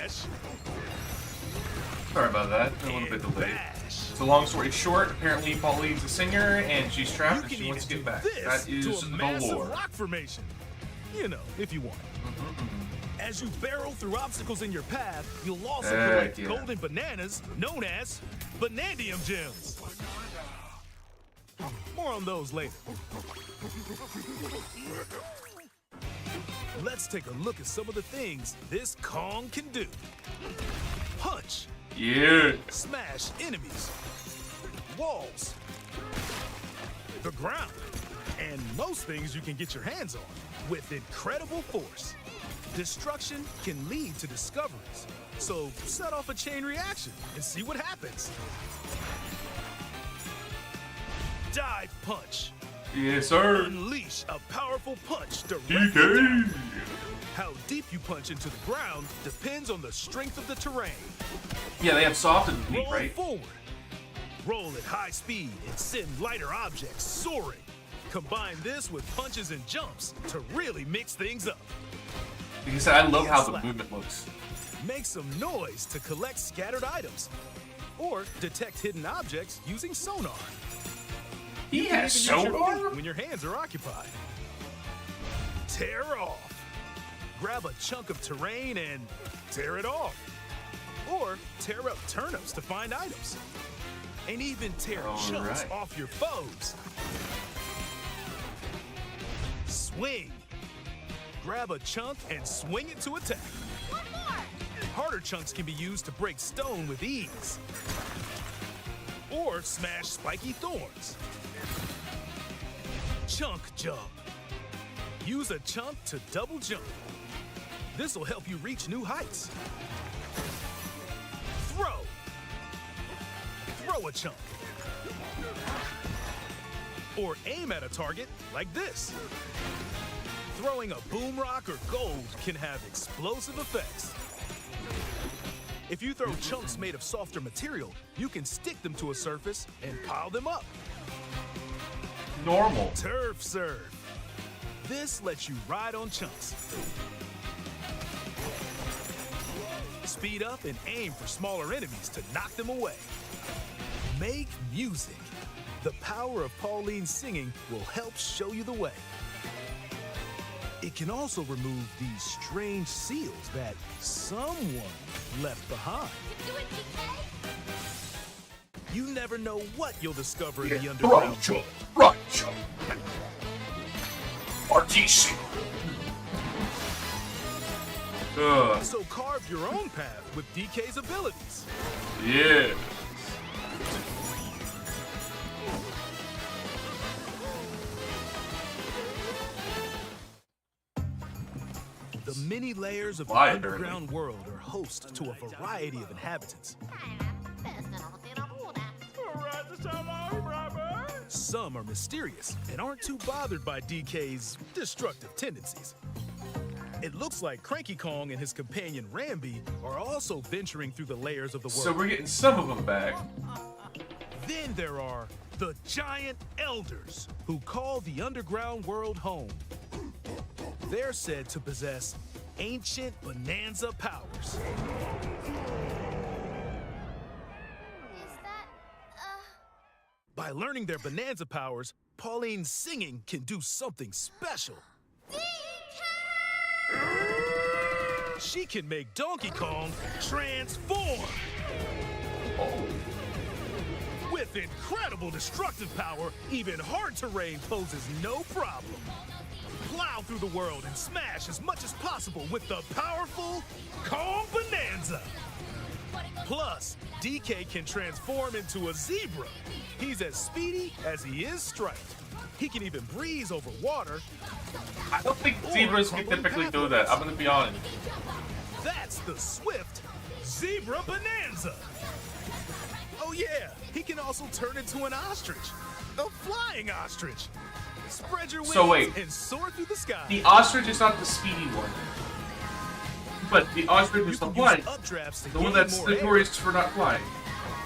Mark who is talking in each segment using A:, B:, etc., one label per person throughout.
A: smash.
B: Sorry about that. A little bit delayed. So long story short, apparently Pauline's a singer and she's trapped and she wants to get back. That is the lore.
A: Rock formation. You know, if you want. As you barrel through obstacles in your path, you'll also collect golden bananas known as Banandium gems. More on those later. Let's take a look at some of the things this Kong can do. Punch.
B: Yeah.
A: Smash enemies. Walls. The ground. And most things you can get your hands on with incredible force. Destruction can lead to discoveries. So set off a chain reaction and see what happens. Dive punch.
B: Yes, sir.
A: Unleash a powerful punch directly
B: DK.
A: down. How deep you punch into the ground depends on the strength of the terrain.
B: Yeah, they have soft and deep,
A: Roll
B: right?
A: forward. Roll at high speed and send lighter objects soaring. Combine this with punches and jumps to really mix things up.
B: Like I said, I love how the movement looks.
A: Make some noise to collect scattered items. Or detect hidden objects using sonar.
B: He
A: You can
B: has
A: even use your
B: sonar?
A: feet when your hands are occupied. Tear off. Grab a chunk of terrain and tear it off. Or tear up turnips to find items. And even tear chunks off your foes. Swing. Grab a chunk and swing it to attack.
C: One more.
A: Harder chunks can be used to break stone with ease. Or smash spiky thorns. Chunk jump. Use a chunk to double jump. This will help you reach new heights. Throw. Throw a chunk. Or aim at a target like this. Throwing a boom rock or gold can have explosive effects. If you throw chunks made of softer material, you can stick them to a surface and pile them up.
B: Normal.
A: Turf serve. This lets you ride on chunks. Speed up and aim for smaller enemies to knock them away. Make music. The power of Pauline's singing will help show you the way. It can also remove these strange seals that someone left behind.
C: You do it, DK.
A: You never know what you'll discover in the underground.
B: Right, RTC.
A: So carve your own path with DK's abilities.
B: Yeah.
A: The many layers of the
B: Quiet,
A: underground world are host to a variety of inhabitants. Some are mysterious and aren't too bothered by DK's destructive tendencies. It looks like Cranky Kong and his companion Rambi are also venturing through the layers of the world.
B: So we're getting some of them back.
A: Then there are the giant elders who call the underground world home. They're said to possess ancient Bananza powers.
C: Is that,
A: By learning their Bananza powers, Pauline's singing can do something special. She can make Donkey Kong transform. With incredible destructive power, even hard terrain poses no problem. Plow through the world and smash as much as possible with the powerful Kong Bananza. Plus, DK can transform into a zebra. He's as speedy as he is striped. He can even breeze over water.
B: I don't think zebras can typically do that. I'm gonna be honest.
A: That's the swift Zebra Bananza. Oh yeah, he can also turn into an ostrich. A flying ostrich. Spread your wings and soar through the sky.
B: The ostrich is not the speedy one. But the ostrich is the flying. The one that's notorious for not flying.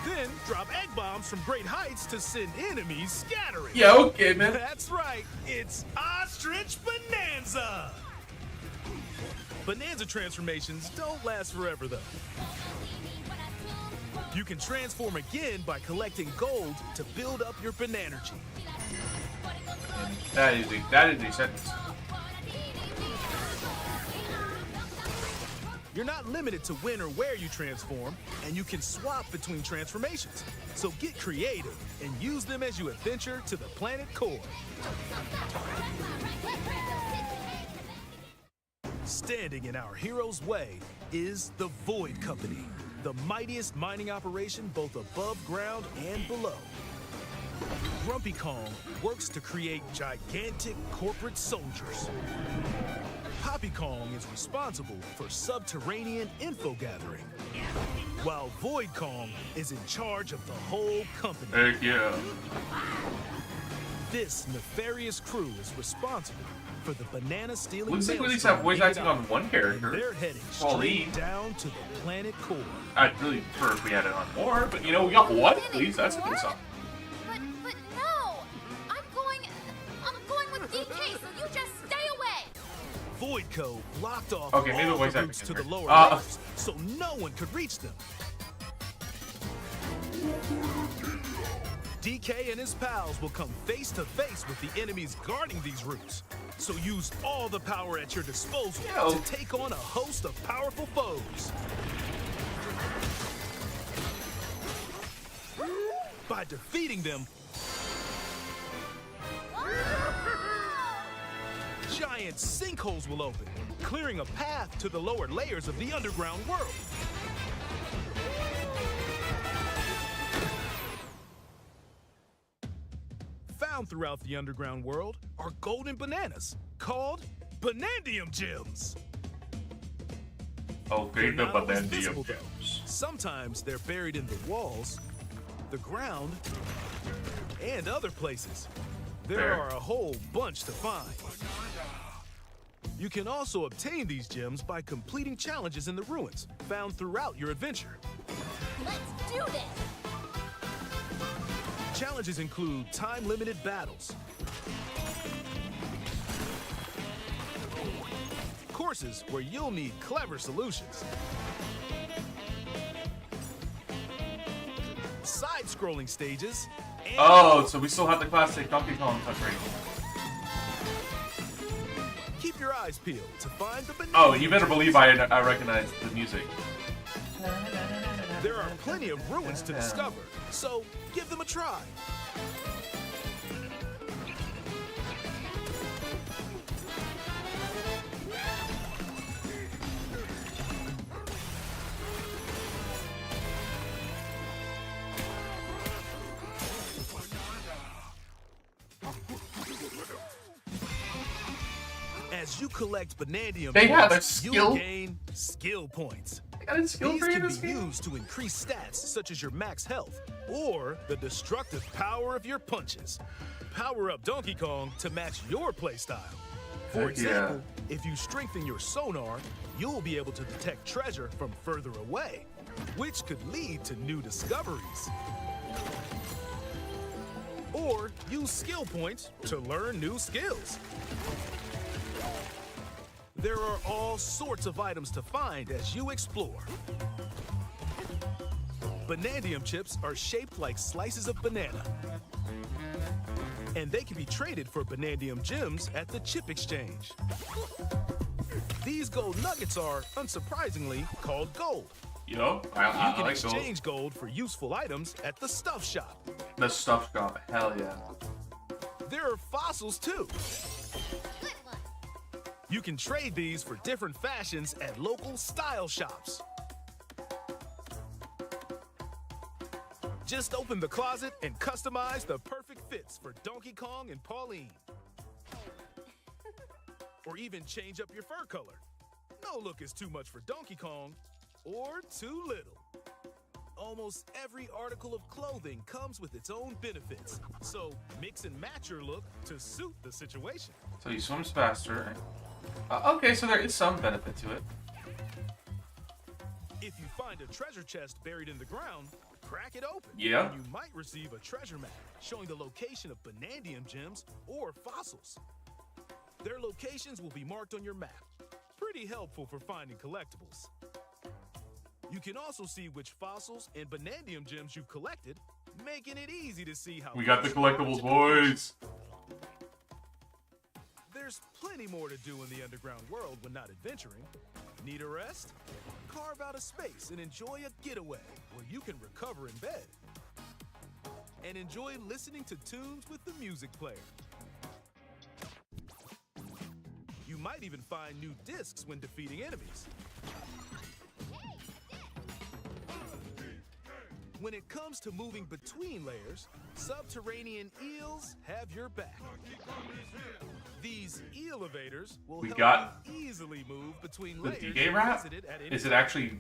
A: Then drop egg bombs from great heights to send enemies scattering.
B: Yeah, okay, man.
A: That's right. It's Ostrich Bananza. Bananza transformations don't last forever, though. You can transform again by collecting gold to build up your Banergy.
B: That is a sentence.
A: You're not limited to when or where you transform, and you can swap between transformations. So get creative and use them as you adventure to the planet core. Standing in our hero's way is the Void Company, the mightiest mining operation both above ground and below. Grumpy Kong works to create gigantic corporate soldiers. Poppy Kong is responsible for subterranean info gathering, while Void Kong is in charge of the whole company.
B: Heck yeah.
A: This nefarious crew is responsible for the banana stealing.
B: Looks like we at least have voice acting on one
A: and
B: character.
A: they're heading
B: Pauline.
A: straight down to the planet core.
B: I'd really prefer if we had it on more, but you know, we got one at least. That's a good song.
C: But no! I'm going with DK, so you just stay away!
A: Voidco blocked off
B: Okay, maybe the
A: all
B: voice
A: the
B: acting
A: routes
B: can
A: to the
B: work.
A: lower layers, so no one could reach them. DK and his pals will come face to face with the enemies guarding these routes. So use all the power at your disposal
B: Yo.
A: to take on a host of powerful foes. By defeating them, giant sinkholes will open, clearing a path to the lower layers of the underground world. Found throughout the underground world are golden bananas called Banandium Gems.
B: Okay,
A: They're
B: the
A: not always visible,
B: Banandium
A: though.
B: Gems.
A: Sometimes they're buried in the walls, the ground, and other places. There
B: Fair.
A: are a whole bunch to find. You can also obtain these gems by completing challenges in the ruins found throughout your adventure.
C: Let's do this!
A: Challenges include time-limited battles, courses where you'll need clever solutions, side-scrolling stages, and
B: Oh, so we still have the classic Donkey Kong touch rating.
A: keep your eyes peeled to find the banana.
B: Oh, you better believe I recognize the music.
A: There are plenty of ruins to discover, so give them a try. As you collect Banandium
B: They have a
A: points,
B: skill?
A: you'll gain skill points.
B: I got a skill
A: These
B: for you
A: can
B: this
A: be
B: game?
A: used to increase stats such as your max health or the destructive power of your punches. Power up Donkey Kong to match your playstyle. For
B: Heck
A: example, if you strengthen your sonar, you'll be able to detect treasure from further away, which could lead to new discoveries. Or use skill points to learn new skills. There are all sorts of items to find as you explore. Banandium chips are shaped like slices of banana. And they can be traded for Banandium gems at the chip exchange. These gold nuggets are, unsurprisingly, called gold.
B: You know,
A: You
B: I
A: can
B: like those.
A: exchange gold for useful items at the stuff shop.
B: The stuff shop, hell yeah.
A: There are fossils too.
C: Good one!
A: You can trade these for different fashions at local style shops. Just open the closet and customize the perfect fits for Donkey Kong and Pauline. Or even change up your fur color. No look is too much for Donkey Kong, or too little. Almost every article of clothing comes with its own benefits, so mix and match your look to suit the situation.
B: So he swims faster. Okay, so there is some benefit to it.
A: If you find a treasure chest buried in the ground, crack it open.
B: Yeah.
A: And you might receive a treasure map showing the location of Banandium gems or fossils. Their locations will be marked on your map. pretty helpful for finding collectibles. You can also see which fossils and Banandium gems you've collected, making it easy to see how...
B: We got the collectibles, boys!
A: There's plenty more to do in the underground world when not adventuring. Need a rest? Carve out a space and enjoy a getaway where you can recover in bed. And enjoy listening to tunes with the music player. You might even find new discs when defeating enemies. When it comes to moving between layers, subterranean eels have your back. These elevators will help you easily move between layers.
B: The DK rap? Is it actually...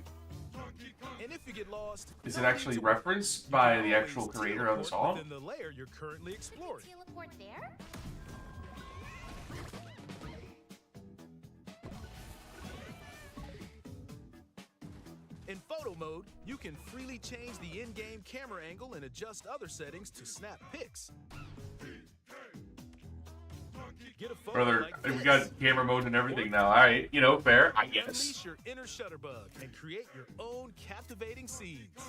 A: And if you get lost,
B: is it actually referenced by the actual creator of the song?
A: Within the layer you're currently exploring.
C: Teleport there?
A: In photo mode, you can freely change the in-game camera angle and adjust other settings to snap pics. Get a photo
B: Brother,
A: like
B: we
A: this.
B: got camera mode and everything now. Alright, you know, fair, I guess.
A: Unleash your inner Shutterbug and create your own captivating scenes.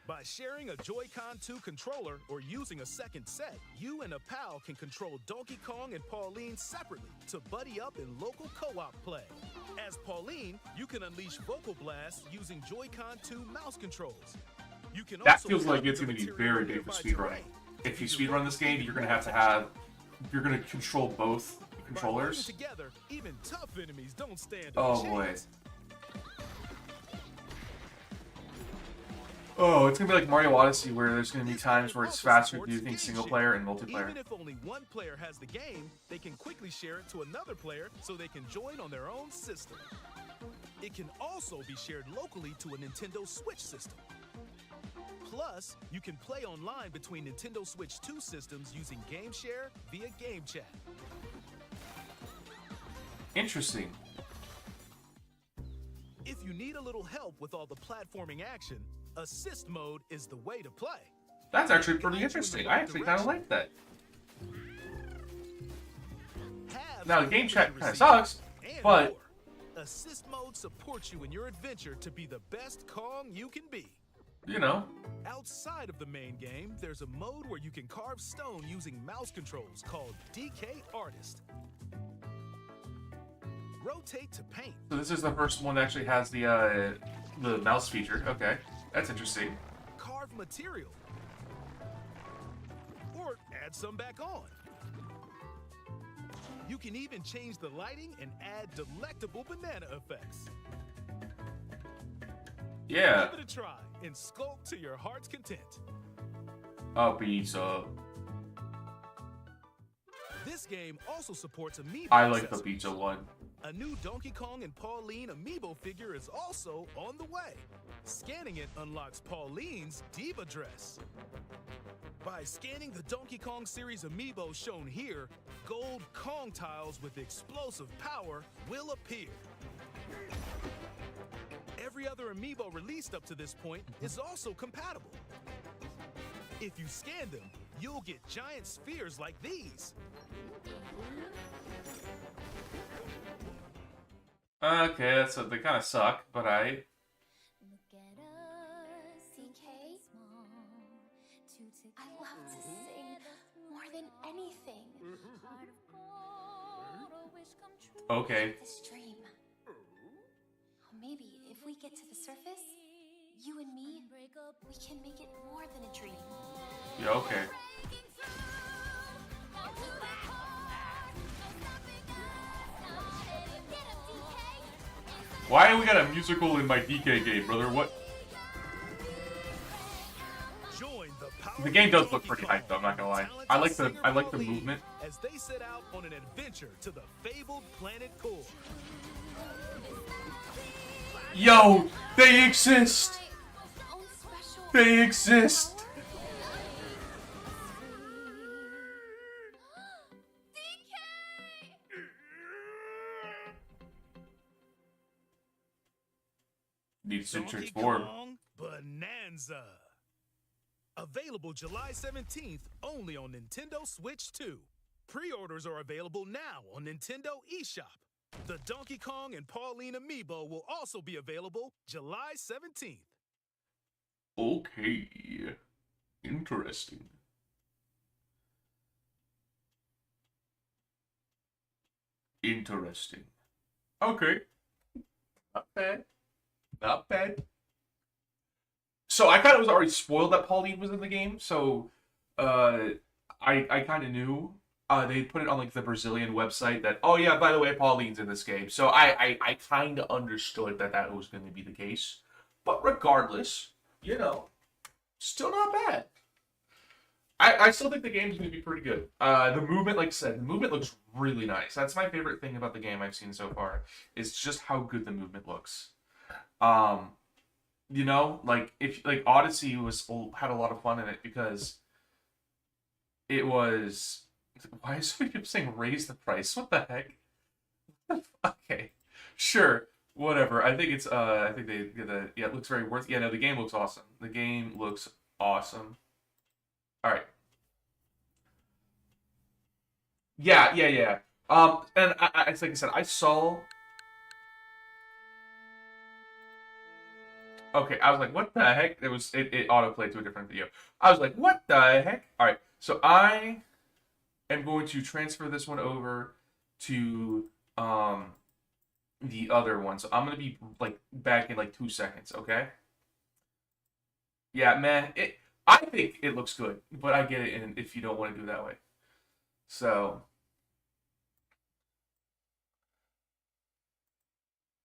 A: By sharing a Joy-Con 2 controller or using a second set, you and a pal can control Donkey Kong and Pauline separately to buddy up in local co-op play. As Pauline, you can unleash vocal blasts using Joy-Con 2 mouse controls. You can
B: That
A: also
B: feels like it's going to be very big for speedrunning. If you speedrun this game, you're going to have... You're going to control both controllers.
A: Together, even tough enemies don't stand
B: oh boy. Oh, it's going to be like Mario Odyssey where there's going to be times where it's faster to do things single player and multiplayer.
A: Even if only one player has the game, they can quickly share it to another player so they can join on their own system. It can also be shared locally to a Nintendo Switch system. Plus, you can play online between Nintendo Switch 2 systems using Game Share via Game Chat.
B: Interesting.
A: If you need a little help with all the platforming action, Assist Mode is the way to play.
B: That's actually pretty interesting. I actually kind of like that. Now, the Game Chat kind of sucks, but...
A: Assist Mode supports you in your adventure to be the best Kong you can be.
B: You know.
A: Outside of the main game, there's a mode where you can carve stone using mouse controls called DK Artist. Rotate to paint.
B: So this is the first one that actually has the mouse feature. Okay, that's interesting.
A: Carve material. Or add some back on. You can even change the lighting and add delectable banana effects.
B: Yeah.
A: Give it a try and sculpt to your heart's content.
B: A pizza.
A: This game also supports amiibo.
B: I like the pizza one.
A: A new Donkey Kong and Pauline amiibo figure is also on the way. Scanning it unlocks Pauline's diva dress. By scanning the Donkey Kong series amiibo shown here, gold Kong tiles with explosive power will appear. Every other amiibo released up to this point is also compatible. If you scan them, you'll get giant spheres like these.
B: Okay, so they kind of suck, but I...
C: Look at us, DK. I love to sing more than anything.
B: Okay.
C: This dream. Maybe if we get to the surface, you and me, we can make it more than a dream.
B: Yeah, okay. Why we got a musical in my DK game, brother? What? The game does look pretty hype, though. I'm not gonna lie. I like the movement.
A: As they set out on an adventure to the fabled planet Core.
B: Yo, they exist. They exist. Needs to transform.
A: Bananza. Available July 17th only on Nintendo Switch 2. Pre-orders are available now on Nintendo eShop. The Donkey Kong and Pauline amiibo will also be available July 17th.
B: Okay. Interesting. Interesting. Okay. Not bad. Not bad. So I kind of was already spoiled that Pauline was in the game, so I kind of knew. They put it on like the Brazilian website that, oh yeah, by the way, Pauline's in this game. So I kind of understood that was going to be the case. But regardless, still not bad. I still think the game's going to be pretty good. The movement, like I said, the movement looks really nice. That's my favorite thing about the game I've seen so far, is just how good the movement looks. Like if like Odyssey had a lot of fun in it because it was. Why is somebody keep saying raise the price? What the heck? Okay, sure, whatever. I think it's I think they get the it looks very worth. Yeah, no, the game looks awesome. The game looks awesome. All right. Yeah. And it's like I said, I saw. Okay, I was like, what the heck? It autoplayed to a different video. I was like, what the heck? All right, so I am going to transfer this one over to the other one. So I'm gonna be like back in like 2 seconds. Okay. Yeah, man. I think it looks good, but I get it, and if you don't want to do it that way, so.